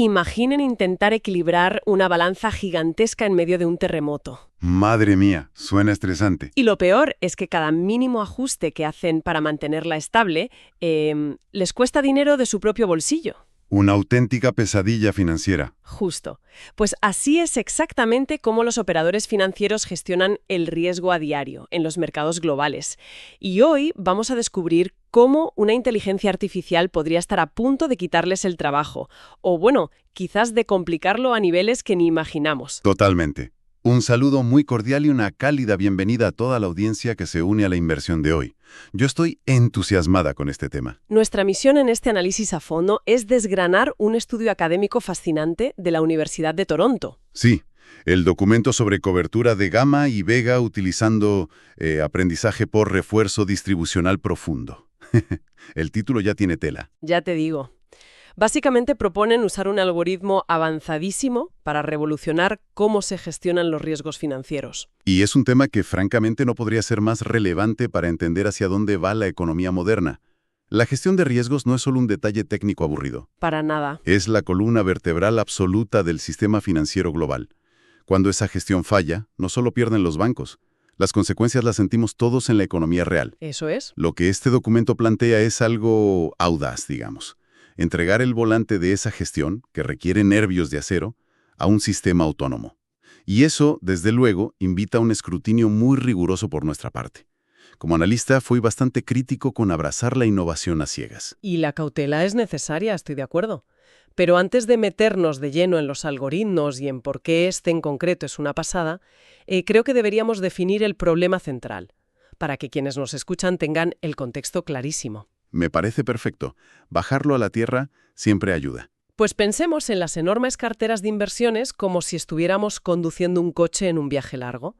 Imaginen intentar equilibrar una balanza gigantesca en medio de un terremoto. Madre mía, suena estresante. Y lo peor es que cada mínimo ajuste que hacen para mantenerla estable les cuesta dinero de su propio bolsillo. Una auténtica pesadilla financiera. Justo. Pues así es exactamente cómo los operadores financieros gestionan el riesgo a diario en los mercados globales. Y hoy vamos a descubrir cómo una inteligencia artificial podría estar a punto de quitarles el trabajo, o bueno, quizás de complicarlo a niveles que ni imaginamos. Totalmente. Un saludo muy cordial y una cálida bienvenida a toda la audiencia que se une a la inversión de hoy. Yo estoy entusiasmada con este tema. Nuestra misión en este análisis a fondo es desgranar un estudio académico fascinante de la Universidad de Toronto. Sí, el documento sobre cobertura de gamma y vega utilizando aprendizaje por refuerzo distribucional profundo. El título ya tiene tela. Ya te digo. Básicamente proponen usar un algoritmo avanzadísimo para revolucionar cómo se gestionan los riesgos financieros. Y es un tema que francamente no podría ser más relevante para entender hacia dónde va la economía moderna. La gestión de riesgos no es solo un detalle técnico aburrido. Para nada. Es la columna vertebral absoluta del sistema financiero global. Cuando esa gestión falla, no solo pierden los bancos. Las consecuencias las sentimos todos en la economía real. Eso es. Lo que este documento plantea es algo audaz, digamos. Entregar el volante de esa gestión, que requiere nervios de acero, a un sistema autónomo. Y eso, desde luego, invita a un escrutinio muy riguroso por nuestra parte. Como analista, fui bastante crítico con abrazar la innovación a ciegas. Y la cautela es necesaria, estoy de acuerdo. Pero antes de meternos de lleno en los algoritmos y en por qué este en concreto es una pasada, creo que deberíamos definir el problema central, para que quienes nos escuchan tengan el contexto clarísimo. Me parece perfecto. Bajarlo a la tierra siempre ayuda. Pues pensemos en las enormes carteras de inversiones como si estuviéramos conduciendo un coche en un viaje largo.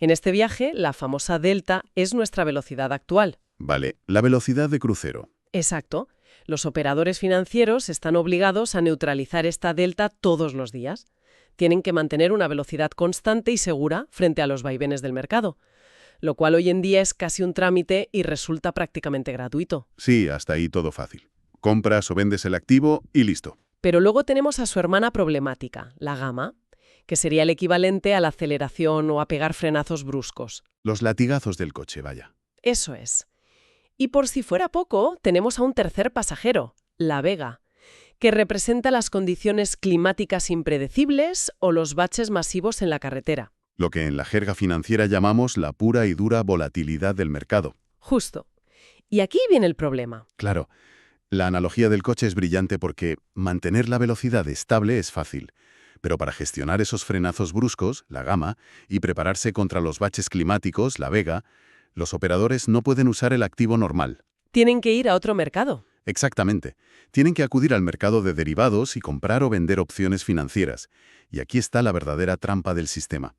En este viaje, la famosa delta es nuestra velocidad actual. Vale, la velocidad de crucero. Exacto. Los operadores financieros están obligados a neutralizar esta delta todos los días. Tienen que mantener una velocidad constante y segura frente a los vaivenes del mercado, lo cual hoy en día es casi un trámite y resulta prácticamente gratuito. Sí, hasta ahí todo fácil. Compras o vendes el activo y listo. Pero luego tenemos a su hermana problemática, la gamma, que sería el equivalente a la aceleración o a pegar frenazos bruscos. Los latigazos del coche, vaya. Eso es. Y por si fuera poco, tenemos a un tercer pasajero, la vega, que representa las condiciones climáticas impredecibles o los baches masivos en la carretera. Lo que en la jerga financiera llamamos la pura y dura volatilidad del mercado. Justo. Y aquí viene el problema. Claro, la analogía del coche es brillante porque mantener la velocidad estable es fácil, pero para gestionar esos frenazos bruscos, la gamma, y prepararse contra los baches climáticos, la vega, los operadores no pueden usar el activo normal. Tienen que ir a otro mercado. Exactamente. Tienen que acudir al mercado de derivados y comprar o vender opciones financieras. Y aquí está la verdadera trampa del sistema.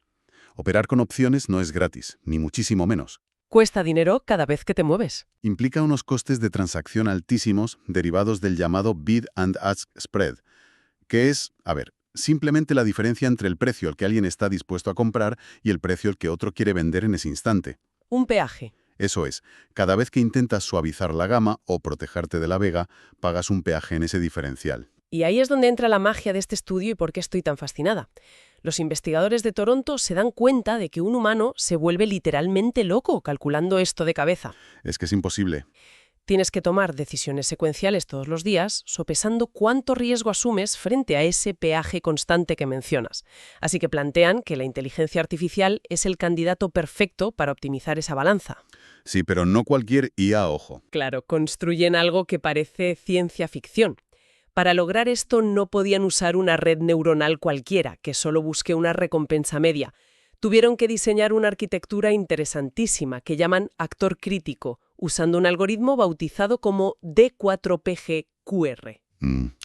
Operar con opciones no es gratis, ni muchísimo menos. Cuesta dinero cada vez que te mueves. Implica unos costes de transacción altísimos derivados del llamado bid and ask spread, que es, simplemente la diferencia entre el precio al que alguien está dispuesto a comprar y el precio al que otro quiere vender en ese instante. Un peaje. Eso es, cada vez que intentas suavizar la gama o protegerte de la vega, pagas un peaje en ese diferencial. Y ahí es donde entra la magia de este estudio y por qué estoy tan fascinada. Los investigadores de Toronto se dan cuenta de que un humano se vuelve literalmente loco calculando esto de cabeza. Es que es imposible. Tienes que tomar decisiones secuenciales todos los días, sopesando cuánto riesgo asumes frente a ese peaje constante que mencionas. Así que plantean que la inteligencia artificial es el candidato perfecto para optimizar esa balanza. Sí, pero no cualquier IA, ojo. Claro, construyen algo que parece ciencia ficción. Para lograr esto no podían usar una red neuronal cualquiera, que solo busque una recompensa media. Tuvieron que diseñar una arquitectura interesantísima que llaman actor crítico, usando un algoritmo bautizado como D4PGQR.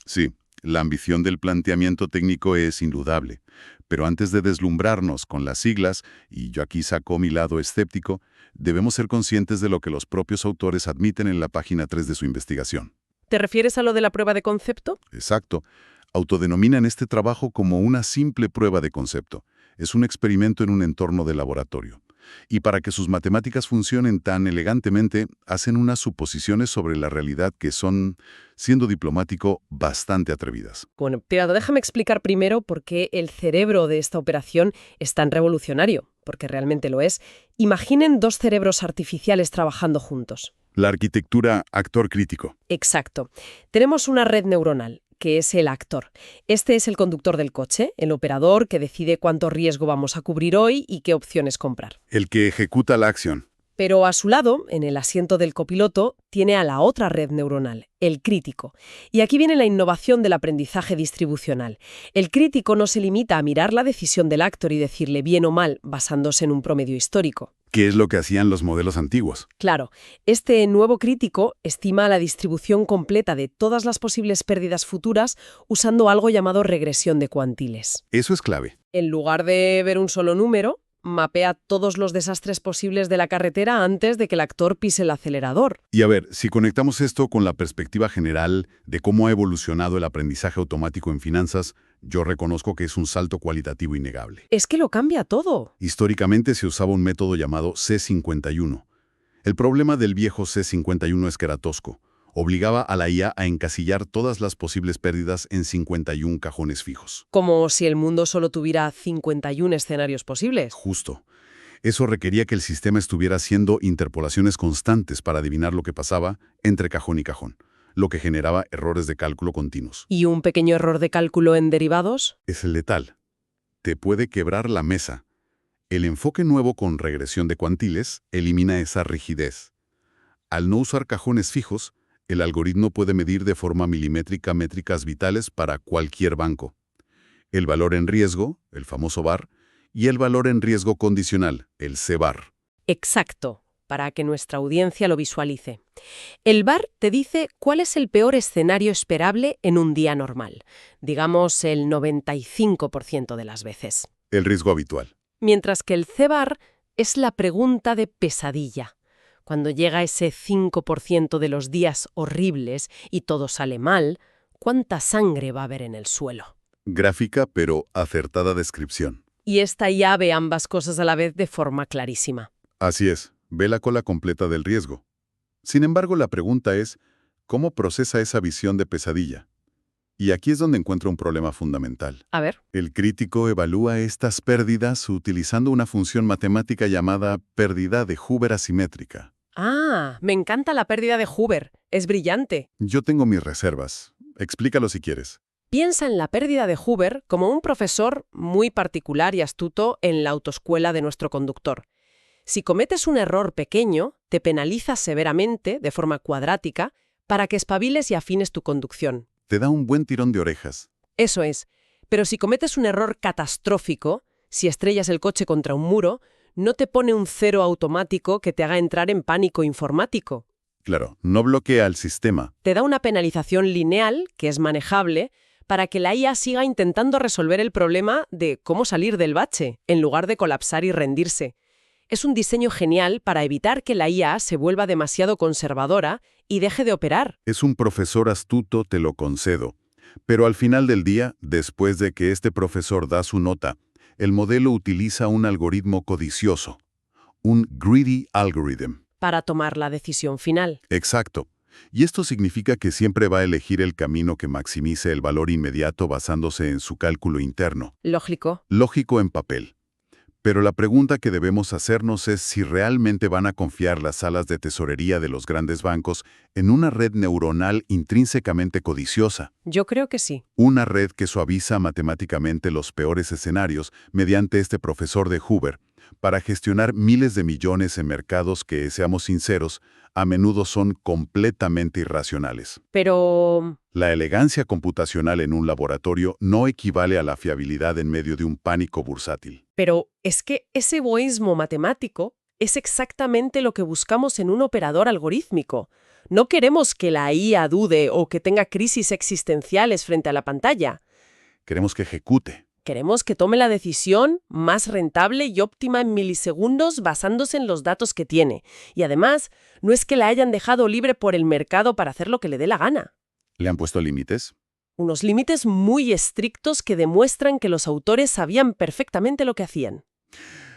Sí, la ambición del planteamiento técnico es indudable. Pero antes de deslumbrarnos con las siglas, y yo aquí saco mi lado escéptico, debemos ser conscientes de lo que los propios autores admiten en la página 3 de su investigación. ¿Te refieres a lo de la prueba de concepto? Exacto. Autodenominan este trabajo como una simple prueba de concepto. Es un experimento en un entorno de laboratorio. Y para que sus matemáticas funcionen tan elegantemente, hacen unas suposiciones sobre la realidad que son, siendo diplomático, bastante atrevidas. Bueno, Tirado, déjame explicar primero por qué el cerebro de esta operación es tan revolucionario, porque realmente lo es. Imaginen dos cerebros artificiales trabajando juntos. La arquitectura actor crítico. Exacto. Tenemos una red neuronal, que es el actor. Este es el conductor del coche, el operador que decide cuánto riesgo vamos a cubrir hoy y qué opciones comprar. El que ejecuta la acción. Pero a su lado, en el asiento del copiloto, tiene a la otra red neuronal, el crítico. Y aquí viene la innovación del aprendizaje distribucional. El crítico no se limita a mirar la decisión del actor y decirle bien o mal basándose en un promedio histórico. ¿Qué es lo que hacían los modelos antiguos? Claro, este nuevo crítico estima la distribución completa de todas las posibles pérdidas futuras usando algo llamado regresión de cuantiles. Eso es clave. En lugar de ver un solo número, mapea todos los desastres posibles de la carretera antes de que el actor pise el acelerador. Y a ver, si conectamos esto con la perspectiva general de cómo ha evolucionado el aprendizaje automático en finanzas, yo reconozco que es un salto cualitativo innegable. Es que lo cambia todo. Históricamente se usaba un método llamado C51. El problema del viejo C51 es que era tosco. Obligaba a la IA a encasillar todas las posibles pérdidas en 51 cajones fijos. Como si el mundo solo tuviera 51 escenarios posibles. Justo. Eso requería que el sistema estuviera haciendo interpolaciones constantes para adivinar lo que pasaba entre cajón y cajón, lo que generaba errores de cálculo continuos. ¿Y un pequeño error de cálculo en derivados? Es el letal. Te puede quebrar la mesa. El enfoque nuevo con regresión de cuantiles elimina esa rigidez. Al no usar cajones fijos, el algoritmo puede medir de forma milimétrica métricas vitales para cualquier banco. El valor en riesgo, el famoso VAR, y el valor en riesgo condicional, el CVAR. Exacto, para que nuestra audiencia lo visualice. El VAR te dice cuál es el peor escenario esperable en un día normal, digamos el 95% de las veces. El riesgo habitual. Mientras que el CVAR es la pregunta de pesadilla. Cuando llega ese 5% de los días horribles y todo sale mal, ¿cuánta sangre va a haber en el suelo? Gráfica pero acertada descripción. Y esta ya ve ambas cosas a la vez de forma clarísima. Así es, ve la cola completa del riesgo. Sin embargo, la pregunta es, ¿cómo procesa esa visión de pesadilla? Y aquí es donde encuentro un problema fundamental. A ver. El crítico evalúa estas pérdidas utilizando una función matemática llamada pérdida de Hoover asimétrica. Ah, me encanta la pérdida de Hoover. Es brillante. Yo tengo mis reservas. Explícalo si quieres. Piensa en la pérdida de Hoover como un profesor muy particular y astuto en la autoescuela de nuestro conductor. Si cometes un error pequeño, te penaliza severamente, de forma cuadrática, para que espabiles y afines tu conducción. Te da un buen tirón de orejas. Eso es. Pero si cometes un error catastrófico, si estrellas el coche contra un muro, no te pone un cero automático que te haga entrar en pánico informático. Claro, no bloquea al sistema. Te da una penalización lineal, que es manejable, para que la IA siga intentando resolver el problema de cómo salir del bache, en lugar de colapsar y rendirse. Es un diseño genial para evitar que la IA se vuelva demasiado conservadora y deje de operar. Es un profesor astuto, te lo concedo. Pero al final del día, después de que este profesor da su nota, el modelo utiliza un algoritmo codicioso, un greedy algorithm. Para tomar la decisión final. Exacto. Y esto significa que siempre va a elegir el camino que maximice el valor inmediato basándose en su cálculo interno. Lógico. Lógico en papel. Pero la pregunta que debemos hacernos es si realmente van a confiar las salas de tesorería de los grandes bancos en una red neuronal intrínsecamente codiciosa. Yo creo que sí. Una red que suaviza matemáticamente los peores escenarios mediante este profesor de Hoover para gestionar miles de millones en mercados que, seamos sinceros, a menudo son completamente irracionales. Pero... La elegancia computacional en un laboratorio no equivale a la fiabilidad en medio de un pánico bursátil. Pero es que ese egoísmo matemático es exactamente lo que buscamos en un operador algorítmico. No queremos que la IA dude o que tenga crisis existenciales frente a la pantalla. Queremos que ejecute. Queremos que tome la decisión más rentable y óptima en milisegundos basándose en los datos que tiene. Y además, no es que la hayan dejado libre por el mercado para hacer lo que le dé la gana. ¿Le han puesto límites? Unos límites muy estrictos que demuestran que los autores sabían perfectamente lo que hacían.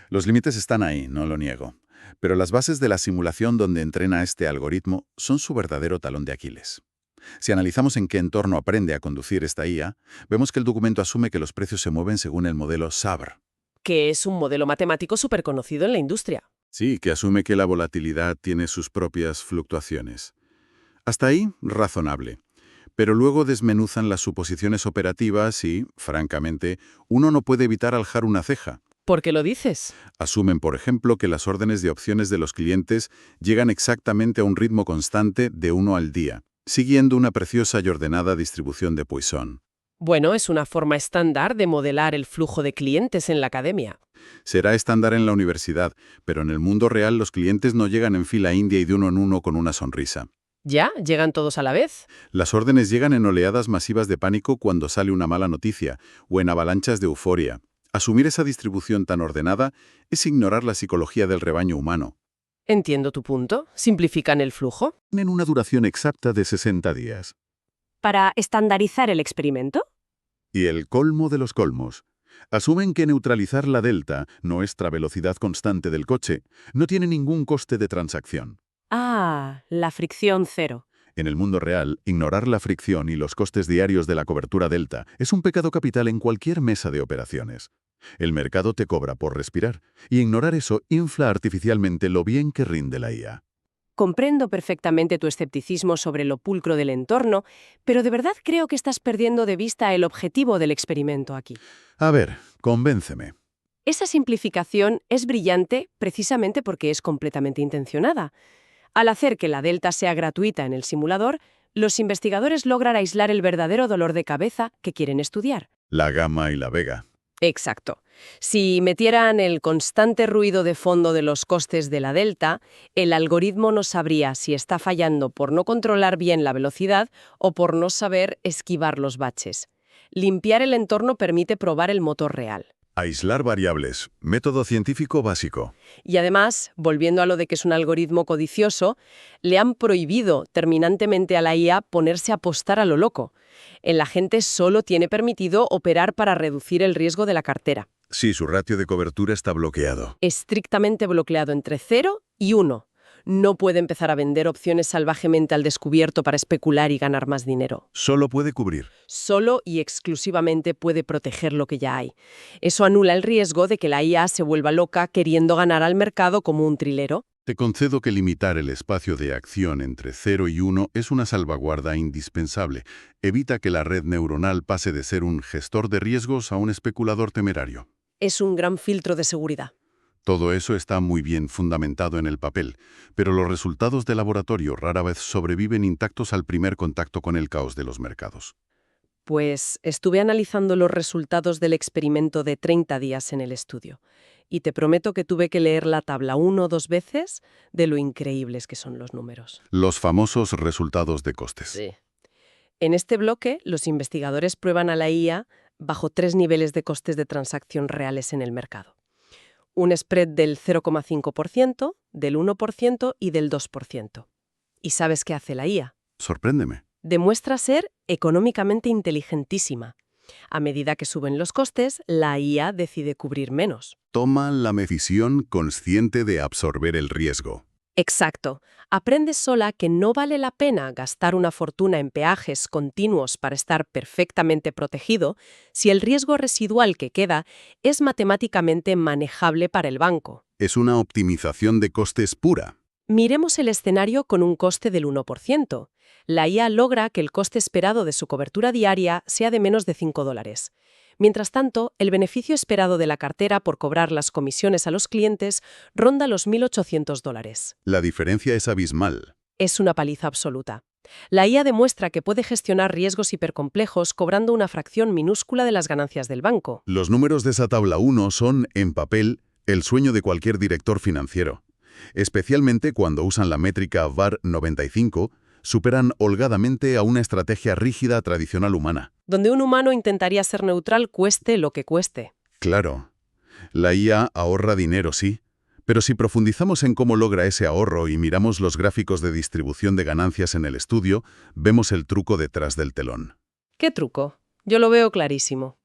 Los límites están ahí, no lo niego. Pero las bases de la simulación donde entrena este algoritmo son su verdadero talón de Aquiles. Si analizamos en qué entorno aprende a conducir esta IA, vemos que el documento asume que los precios se mueven según el modelo SABR. Que es un modelo matemático súper conocido en la industria. Sí, que asume que la volatilidad tiene sus propias fluctuaciones. Hasta ahí, razonable. Pero luego desmenuzan las suposiciones operativas y, francamente, uno no puede evitar alzar una ceja. ¿Por qué lo dices? Asumen, por ejemplo, que las órdenes de opciones de los clientes llegan exactamente a un ritmo constante de 1 al día, siguiendo una preciosa y ordenada distribución de Poisson. Bueno, es una forma estándar de modelar el flujo de clientes en la academia. Será estándar en la universidad, pero en el mundo real los clientes no llegan en fila india y de uno en uno con una sonrisa. ¿Ya? ¿Llegan todos a la vez? Las órdenes llegan en oleadas masivas de pánico cuando sale una mala noticia, o en avalanchas de euforia. Asumir esa distribución tan ordenada es ignorar la psicología del rebaño humano. Entiendo tu punto. ¿Simplifican el flujo? En una duración exacta de 60 días. ¿Para estandarizar el experimento? Y el colmo de los colmos. Asumen que neutralizar la delta, nuestra velocidad constante del coche, no tiene ningún coste de transacción. Ah, la fricción cero. En el mundo real, ignorar la fricción y los costes diarios de la cobertura delta es un pecado capital en cualquier mesa de operaciones. El mercado te cobra por respirar, y ignorar eso infla artificialmente lo bien que rinde la IA. Comprendo perfectamente tu escepticismo sobre lo pulcro del entorno, pero de verdad creo que estás perdiendo de vista el objetivo del experimento aquí. A ver, convénceme. Esa simplificación es brillante precisamente porque es completamente intencionada. Al hacer que la delta sea gratuita en el simulador, los investigadores logran aislar el verdadero dolor de cabeza que quieren estudiar. La gamma y la vega. Exacto. Si metieran el constante ruido de fondo de los costes de la delta, el algoritmo no sabría si está fallando por no controlar bien la velocidad o por no saber esquivar los baches. Limpiar el entorno permite probar el motor real. Aislar variables. Método científico básico. Y además, volviendo a lo de que es un algoritmo codicioso, le han prohibido terminantemente a la IA ponerse a apostar a lo loco. El agente solo tiene permitido operar para reducir el riesgo de la cartera. Sí, su ratio de cobertura está bloqueado. Estrictamente bloqueado entre 0 y 1. No puede empezar a vender opciones salvajemente al descubierto para especular y ganar más dinero. Solo puede cubrir. Solo y exclusivamente puede proteger lo que ya hay. Eso anula el riesgo de que la IA se vuelva loca queriendo ganar al mercado como un trilero. Te concedo que limitar el espacio de acción entre 0 y 1 es una salvaguarda indispensable. Evita que la red neuronal pase de ser un gestor de riesgos a un especulador temerario. Es un gran filtro de seguridad. Todo eso está muy bien fundamentado en el papel, pero los resultados de laboratorio rara vez sobreviven intactos al primer contacto con el caos de los mercados. Pues estuve analizando los resultados del experimento de 30 días en el estudio. Y te prometo que tuve que leer la tabla 1 o 2 veces de lo increíbles que son los números. Los famosos resultados de costes. Sí. En este bloque, los investigadores prueban a la IA bajo 3 niveles de costes de transacción reales en el mercado. Un spread del 0,5%, del 1% y del 2%. ¿Y sabes qué hace la IA? Sorpréndeme. Demuestra ser económicamente inteligentísima. A medida que suben los costes, la IA decide cubrir menos. Toma la decisión consciente de absorber el riesgo. Exacto. Aprende sola que no vale la pena gastar una fortuna en peajes continuos para estar perfectamente protegido si el riesgo residual que queda es matemáticamente manejable para el banco. Es una optimización de costes pura. Miremos el escenario con un coste del 1%. La IA logra que el coste esperado de su cobertura diaria sea de menos de $5. Mientras tanto, el beneficio esperado de la cartera por cobrar las comisiones a los clientes ronda los $1.800. La diferencia es abismal. Es una paliza absoluta. La IA demuestra que puede gestionar riesgos hipercomplejos cobrando una fracción minúscula de las ganancias del banco. Los números de esa tabla 1 son, en papel, el sueño de cualquier director financiero. Especialmente cuando usan la métrica VAR 95, superan holgadamente a una estrategia rígida tradicional humana. Donde un humano intentaría ser neutral cueste lo que cueste. Claro. La IA ahorra dinero, sí. Pero si profundizamos en cómo logra ese ahorro y miramos los gráficos de distribución de ganancias en el estudio, vemos el truco detrás del telón. ¿Qué truco? Yo lo veo clarísimo.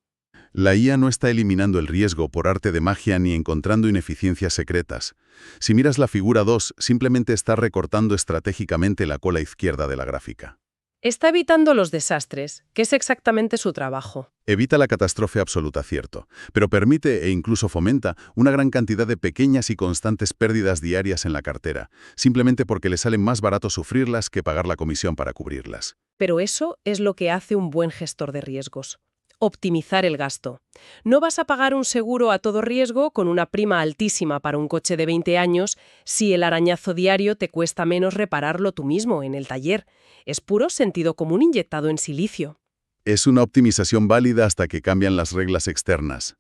La IA no está eliminando el riesgo por arte de magia ni encontrando ineficiencias secretas. Si miras la figura 2, simplemente está recortando estratégicamente la cola izquierda de la gráfica. Está evitando los desastres, que es exactamente su trabajo. Evita la catástrofe absoluta, cierto, pero permite e incluso fomenta una gran cantidad de pequeñas y constantes pérdidas diarias en la cartera, simplemente porque le sale más barato sufrirlas que pagar la comisión para cubrirlas. Pero eso es lo que hace un buen gestor de riesgos. Optimizar el gasto. No vas a pagar un seguro a todo riesgo con una prima altísima para un coche de 20 años si el arañazo diario te cuesta menos repararlo tú mismo en el taller. Es puro sentido común inyectado en silicio. Es una optimización válida hasta que cambian las reglas externas.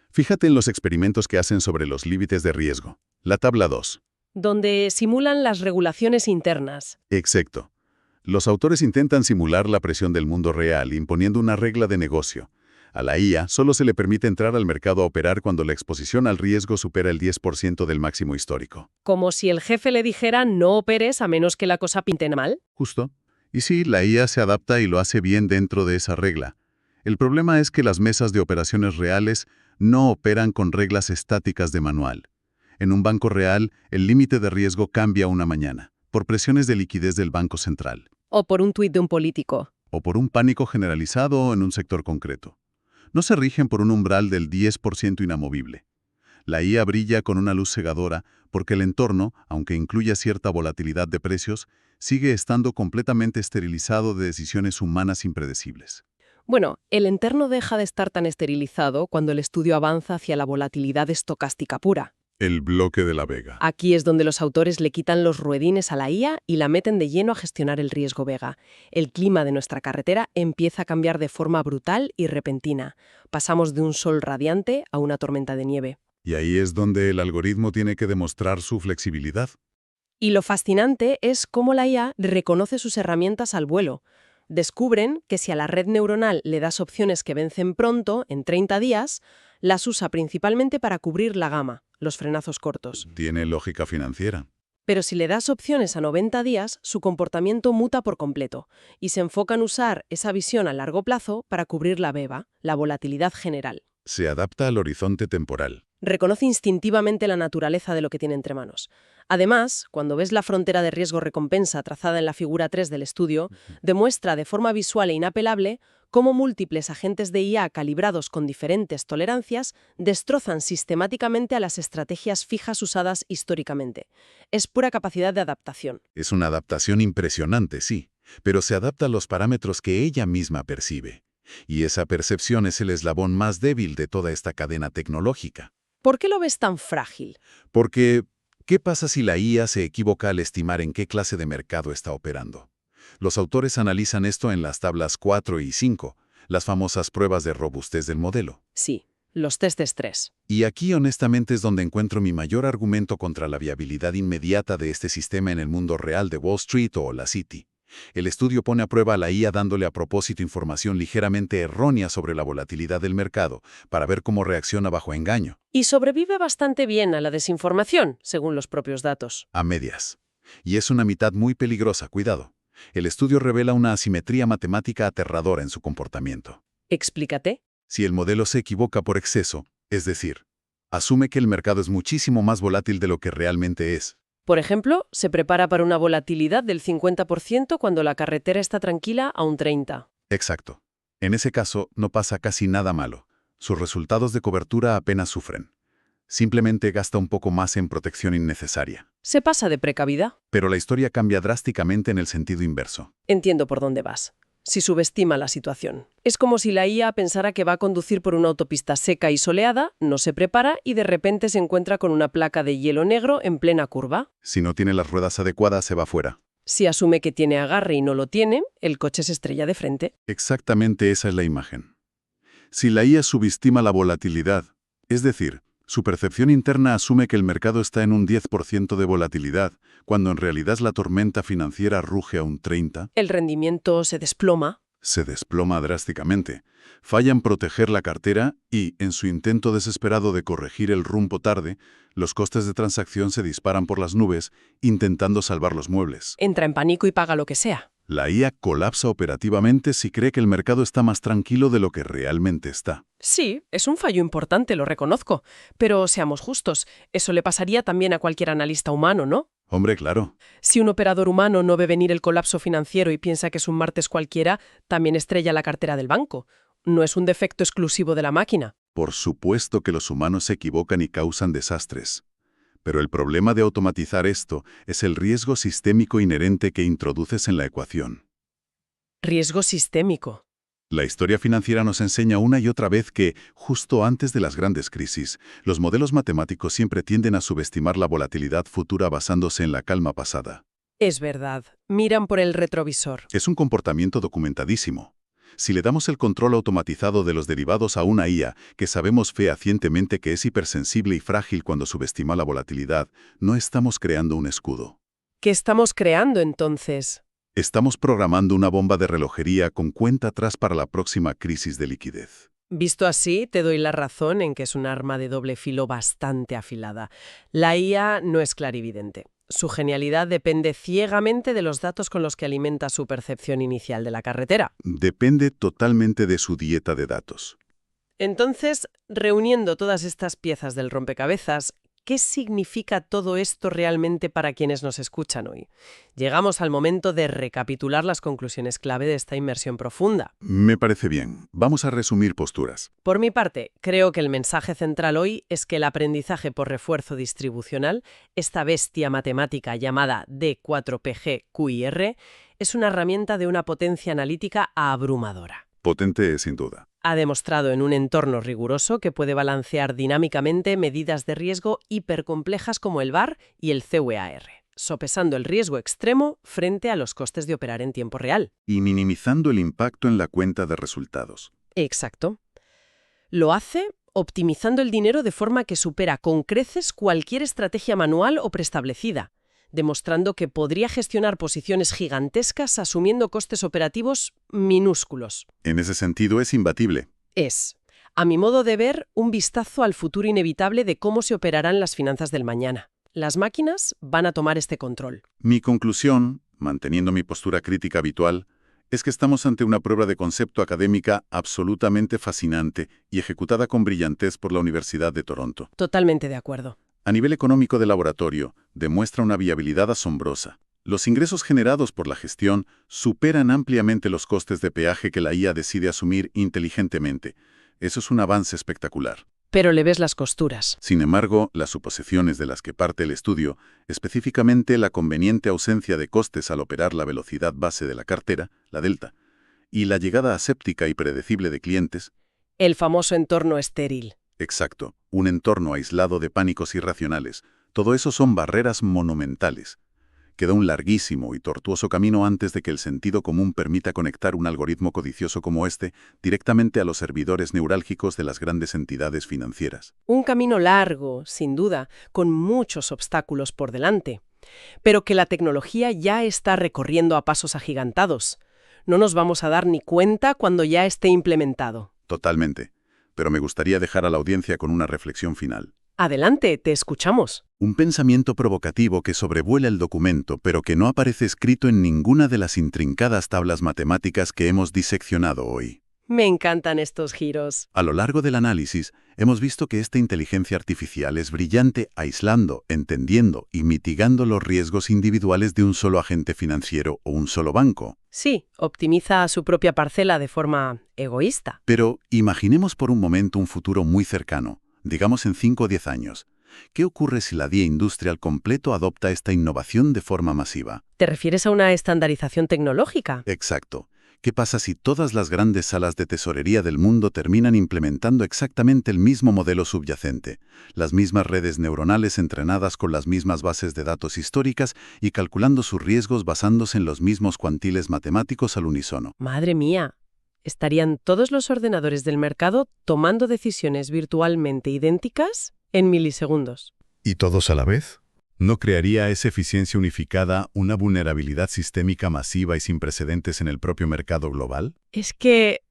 Fíjate en los experimentos que hacen sobre los límites de riesgo. La tabla 2. Donde simulan las regulaciones internas. Exacto. Los autores intentan simular la presión del mundo real imponiendo una regla de negocio. A la IA solo se le permite entrar al mercado a operar cuando la exposición al riesgo supera el 10% del máximo histórico. Como si el jefe le dijera no operes a menos que la cosa pinte mal. Justo. Y sí, la IA se adapta y lo hace bien dentro de esa regla. El problema es que las mesas de operaciones reales no operan con reglas estáticas de manual. En un banco real, el límite de riesgo cambia una mañana, por presiones de liquidez del Banco Central. O por un tuit de un político. O por un pánico generalizado en un sector concreto. No se rigen por un umbral del 10% inamovible. La IA brilla con una luz cegadora porque el entorno, aunque incluya cierta volatilidad de precios, sigue estando completamente esterilizado de decisiones humanas impredecibles. Bueno, el entorno deja de estar tan esterilizado cuando el estudio avanza hacia la volatilidad estocástica pura. El bloque de la Vega. Aquí es donde los autores le quitan los ruedines a la IA y la meten de lleno a gestionar el riesgo Vega. El clima de nuestra carretera empieza a cambiar de forma brutal y repentina. Pasamos de un sol radiante a una tormenta de nieve. Y ahí es donde el algoritmo tiene que demostrar su flexibilidad. Y lo fascinante es cómo la IA reconoce sus herramientas al vuelo. Descubren que si a la red neuronal le das opciones que vencen pronto, en 30 días, las usa principalmente para cubrir la gama, los frenazos cortos. Tiene lógica financiera. Pero si le das opciones a 90 días, su comportamiento muta por completo y se enfoca en usar esa visión a largo plazo para cubrir la beba, la volatilidad general. Se adapta al horizonte temporal. Reconoce instintivamente la naturaleza de lo que tiene entre manos. Además, cuando ves la frontera de riesgo-recompensa trazada en la figura 3 del estudio, demuestra de forma visual e inapelable cómo múltiples agentes de IA calibrados con diferentes tolerancias destrozan sistemáticamente a las estrategias fijas usadas históricamente. Es pura capacidad de adaptación. Es una adaptación impresionante, sí, pero se adapta a los parámetros que ella misma percibe. Y esa percepción es el eslabón más débil de toda esta cadena tecnológica. ¿Por qué lo ves tan frágil? Porque, ¿qué pasa si la IA se equivoca al estimar en qué clase de mercado está operando? Los autores analizan esto en las tablas 4 y 5, las famosas pruebas de robustez del modelo. Sí, los test de estrés. Y aquí honestamente es donde encuentro mi mayor argumento contra la viabilidad inmediata de este sistema en el mundo real de Wall Street o la City. El estudio pone a prueba a la IA dándole a propósito información ligeramente errónea sobre la volatilidad del mercado para ver cómo reacciona bajo engaño. Y sobrevive bastante bien a la desinformación, según los propios datos. A medias. Y es una mitad muy peligrosa, cuidado. El estudio revela una asimetría matemática aterradora en su comportamiento. Explícate. Si el modelo se equivoca por exceso, es decir, asume que el mercado es muchísimo más volátil de lo que realmente es. Por ejemplo, se prepara para una volatilidad del 50% cuando la carretera está tranquila a un 30%. Exacto. En ese caso, no pasa casi nada malo. Sus resultados de cobertura apenas sufren. Simplemente gasta un poco más en protección innecesaria. Se pasa de precavida. Pero la historia cambia drásticamente en el sentido inverso. Entiendo por dónde vas. Si subestima la situación. Es como si la IA pensara que va a conducir por una autopista seca y soleada, no se prepara y de repente se encuentra con una placa de hielo negro en plena curva. Si no tiene las ruedas adecuadas, se va fuera. Si asume que tiene agarre y no lo tiene, el coche se estrella de frente. Exactamente esa es la imagen. Si la IA subestima la volatilidad, es decir, su percepción interna asume que el mercado está en un 10% de volatilidad, cuando en realidad la tormenta financiera ruge a un 30%. El rendimiento se desploma. Se desploma drásticamente. Falla en proteger la cartera y, en su intento desesperado de corregir el rumbo tarde, los costes de transacción se disparan por las nubes, intentando salvar los muebles. Entra en pánico y paga lo que sea. La IA colapsa operativamente si cree que el mercado está más tranquilo de lo que realmente está. Sí, es un fallo importante, lo reconozco. Pero seamos justos, eso le pasaría también a cualquier analista humano, ¿no? Hombre, claro. Si un operador humano no ve venir el colapso financiero y piensa que es un martes cualquiera, también estrella la cartera del banco. No es un defecto exclusivo de la máquina. Por supuesto que los humanos se equivocan y causan desastres. Pero el problema de automatizar esto es el riesgo sistémico inherente que introduces en la ecuación. Riesgo sistémico. La historia financiera nos enseña una y otra vez que, justo antes de las grandes crisis, los modelos matemáticos siempre tienden a subestimar la volatilidad futura basándose en la calma pasada. Es verdad. Miran por el retrovisor. Es un comportamiento documentadísimo. Si le damos el control automatizado de los derivados a una IA que sabemos fehacientemente que es hipersensible y frágil cuando subestima la volatilidad, no estamos creando un escudo. ¿Qué estamos creando entonces? Estamos programando una bomba de relojería con cuenta atrás para la próxima crisis de liquidez. Visto así, te doy la razón en que es un arma de doble filo bastante afilada. La IA no es clarividente. Su genialidad depende ciegamente de los datos con los que alimenta su percepción inicial de la carretera. Depende totalmente de su dieta de datos. Entonces, reuniendo todas estas piezas del rompecabezas, ¿qué significa todo esto realmente para quienes nos escuchan hoy? Llegamos al momento de recapitular las conclusiones clave de esta inmersión profunda. Me parece bien. Vamos a resumir posturas. Por mi parte, creo que el mensaje central hoy es que el aprendizaje por refuerzo distribucional, esta bestia matemática llamada D4PG-QIR, es una herramienta de una potencia analítica abrumadora. Potente, sin duda. Ha demostrado en un entorno riguroso que puede balancear dinámicamente medidas de riesgo hipercomplejas como el VaR y el CVAR, sopesando el riesgo extremo frente a los costes de operar en tiempo real. Y minimizando el impacto en la cuenta de resultados. Exacto. Lo hace optimizando el dinero de forma que supera con creces cualquier estrategia manual o preestablecida, demostrando que podría gestionar posiciones gigantescas asumiendo costes operativos minúsculos. En ese sentido es imbatible. Es, a mi modo de ver, un vistazo al futuro inevitable de cómo se operarán las finanzas del mañana. Las máquinas van a tomar este control. Mi conclusión, manteniendo mi postura crítica habitual, es que estamos ante una prueba de concepto académica absolutamente fascinante y ejecutada con brillantez por la Universidad de Toronto. Totalmente de acuerdo. A nivel económico de laboratorio, demuestra una viabilidad asombrosa. Los ingresos generados por la gestión superan ampliamente los costes de peaje que la IA decide asumir inteligentemente. Eso es un avance espectacular. Pero le ves las costuras. Sin embargo, las suposiciones de las que parte el estudio, específicamente la conveniente ausencia de costes al operar la velocidad base de la cartera, la delta, y la llegada aséptica y predecible de clientes. El famoso entorno estéril. Exacto, un entorno aislado de pánicos irracionales. Todo eso son barreras monumentales. Queda un larguísimo y tortuoso camino antes de que el sentido común permita conectar un algoritmo codicioso como este directamente a los servidores neurálgicos de las grandes entidades financieras. Un camino largo, sin duda, con muchos obstáculos por delante. Pero que la tecnología ya está recorriendo a pasos agigantados. No nos vamos a dar ni cuenta cuando ya esté implementado. Totalmente. Pero me gustaría dejar a la audiencia con una reflexión final. Adelante, te escuchamos. Un pensamiento provocativo que sobrevuela el documento, pero que no aparece escrito en ninguna de las intrincadas tablas matemáticas que hemos diseccionado hoy. Me encantan estos giros. A lo largo del análisis, hemos visto que esta inteligencia artificial es brillante aislando, entendiendo y mitigando los riesgos individuales de un solo agente financiero o un solo banco. Sí, optimiza su propia parcela de forma egoísta. Pero imaginemos por un momento un futuro muy cercano, digamos en 5 o 10 años. ¿Qué ocurre si la DIA Industrial completo adopta esta innovación de forma masiva? ¿Te refieres a una estandarización tecnológica? Exacto. ¿Qué pasa si todas las grandes salas de tesorería del mundo terminan implementando exactamente el mismo modelo subyacente, las mismas redes neuronales entrenadas con las mismas bases de datos históricas y calculando sus riesgos basándose en los mismos cuantiles matemáticos al unísono? Madre mía, ¿estarían todos los ordenadores del mercado tomando decisiones virtualmente idénticas en milisegundos? ¿Y todos a la vez? ¿No crearía esa eficiencia unificada una vulnerabilidad sistémica masiva y sin precedentes en el propio mercado global? Es que,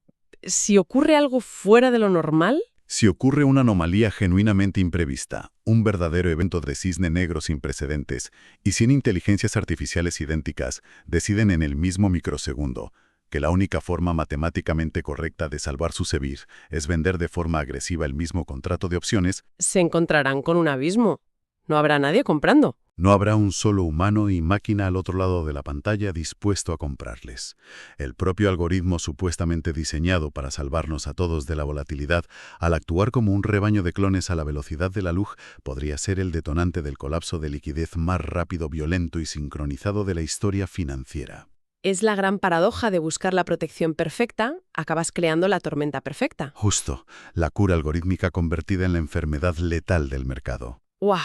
si ocurre algo fuera de lo normal... Si ocurre una anomalía genuinamente imprevista, un verdadero evento de cisne negro sin precedentes, y 100 inteligencias artificiales idénticas deciden en el mismo microsegundo que la única forma matemáticamente correcta de salvar su SEBIR es vender de forma agresiva el mismo contrato de opciones, Se encontrarán con un abismo. No habrá nadie comprando. no habrá un solo humano y máquina al otro lado de la pantalla dispuesto a comprarles. El propio algoritmo supuestamente diseñado para salvarnos a todos de la volatilidad, al actuar como un rebaño de clones a la velocidad de la luz, podría ser el detonante del colapso de liquidez más rápido, violento y sincronizado de la historia financiera. Es la gran paradoja de buscar la protección perfecta, acabas creando la tormenta perfecta. Justo, la cura algorítmica convertida en la enfermedad letal del mercado. ¡Wow!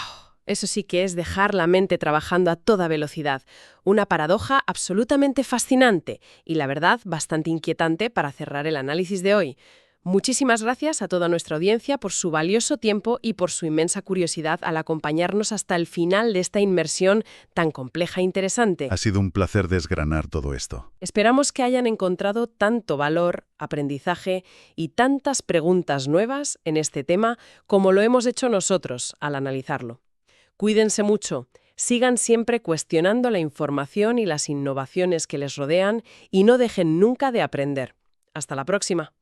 Eso sí que es dejar la mente trabajando a toda velocidad. Una paradoja absolutamente fascinante y, la verdad, bastante inquietante para cerrar el análisis de hoy. Muchísimas gracias a toda nuestra audiencia por su valioso tiempo y por su inmensa curiosidad al acompañarnos hasta el final de esta inmersión tan compleja e interesante. Ha sido un placer desgranar todo esto. Esperamos que hayan encontrado tanto valor, aprendizaje y tantas preguntas nuevas en este tema como lo hemos hecho nosotros al analizarlo. Cuídense mucho, sigan siempre cuestionando la información y las innovaciones que les rodean y no dejen nunca de aprender. Hasta la próxima.